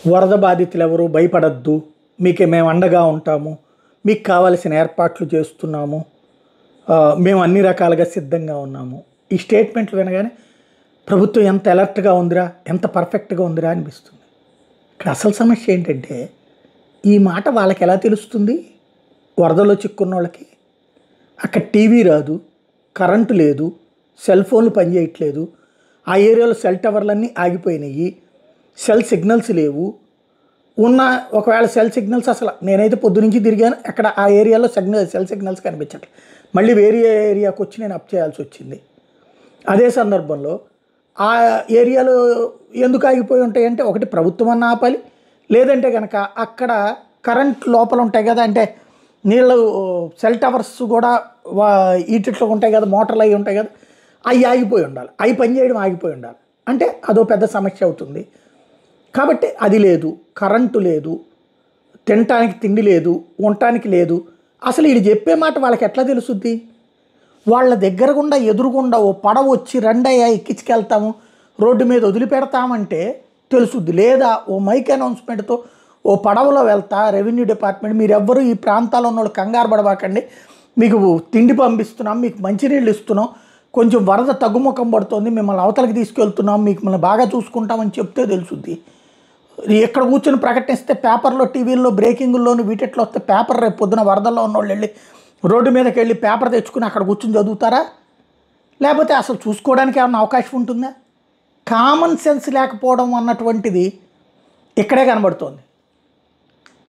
వరద బాధితులు ఎవరు భయపడద్దు, మీకు మేము అండగా ఉంటాము, మీకు కావాల్సిన ఏర్పాట్లు చేస్తున్నాము, మేము అన్ని రకాలుగా సిద్ధంగా ఉన్నాము. ఈ స్టేట్మెంట్లు వినగానే ప్రభుత్వం ఎంత అలర్ట్గా ఉందిరా, ఎంత పర్ఫెక్ట్గా ఉందిరా అనిపిస్తుంది. ఇక్కడ అసలు సమస్య ఏంటంటే ఈ మాట వాళ్ళకి ఎలా తెలుస్తుంది? వరదలో చిక్కున్న వాళ్ళకి అక్కడ టీవీ రాదు, కరెంటు లేదు, సెల్ ఫోన్లు పనిచేయట్లేదు, ఆ ఏరియాలో సెల్ టవర్లన్నీ ఆగిపోయినాయి, సెల్ సిగ్నల్స్ లేవు. ఒకవేళ సెల్ సిగ్నల్స్ అసలు నేనైతే పొద్దునుంచి తిరిగాను, అక్కడ ఆ ఏరియాలో సెల్ సిగ్నల్స్ కనిపించట్లేదు. మళ్ళీ వేరే ఏరియాకి వచ్చి నేను అప్ చేయాల్సి వచ్చింది. అదే సందర్భంలో ఆ ఏరియాలో ఎందుకు ఆగిపోయి ఉంటాయంటే ఒకటి ప్రభుత్వం అన్న ఆపాలి, లేదంటే కనుక అక్కడ కరెంట్ లోపల ఉంటాయి కదా, అంటే నీళ్ళు సెల్ టవర్స్ కూడా ఈటిట్లో ఉంటాయి కదా, మోటార్లు అవి ఉంటాయి కదా, అవి ఆగిపోయి ఉండాలి, అవి పనిచేయడం ఆగిపోయి ఉండాలి. అంటే అదో పెద్ద సమస్య అవుతుంది. కాబట్టి అది లేదు, కరెంటు లేదు, తినటానికి తిండి లేదు, ఉండటానికి లేదు. అసలు వీళ్ళు చెప్పే మాట వాళ్ళకి ఎట్లా తెలుస్తుంది? వాళ్ళ దగ్గర గుండా ఎదురుగుండా ఓ పడవ వచ్చి రండయ్యా ఎక్కించుకెళ్తాము, రోడ్డు మీద వదిలిపెడతామంటే తెలుసుద్ది. లేదా ఓ మైక్ అనౌన్స్మెంట్తో ఓ పడవలో వెళ్తా రెవెన్యూ డిపార్ట్మెంట్ మీరెవ్వరూ ఈ ప్రాంతాల్లో ఉన్న వాళ్ళు కంగారు పడబాకండి, మీకు తిండి పంపిస్తున్నాం, మీకు మంచినీళ్ళు ఇస్తున్నాం, కొంచెం వరద తగ్గుముఖం పడుతుంది, మిమ్మల్ని అవతలకి తీసుకెళ్తున్నాం, మీకు మిమ్మల్ని బాగా చూసుకుంటామని చెప్తే తెలుసుద్ది. ఎక్కడ కూర్చొని ప్రకటిస్తే పేపర్లో, టీవీల్లో, బ్రేకింగ్లోని వీటిట్లో వస్తే పేపర్ రేపు పొద్దున వరదల్లో ఉన్నోళ్ళు వెళ్ళి రోడ్డు మీదకి వెళ్ళి పేపర్ తెచ్చుకుని అక్కడ కూర్చొని చదువుతారా? లేకపోతే అసలు చూసుకోవడానికి ఏమన్నా అవకాశం ఉంటుందా? కామన్ సెన్స్ లేకపోవడం అన్నటువంటిది ఇక్కడే కనబడుతోంది.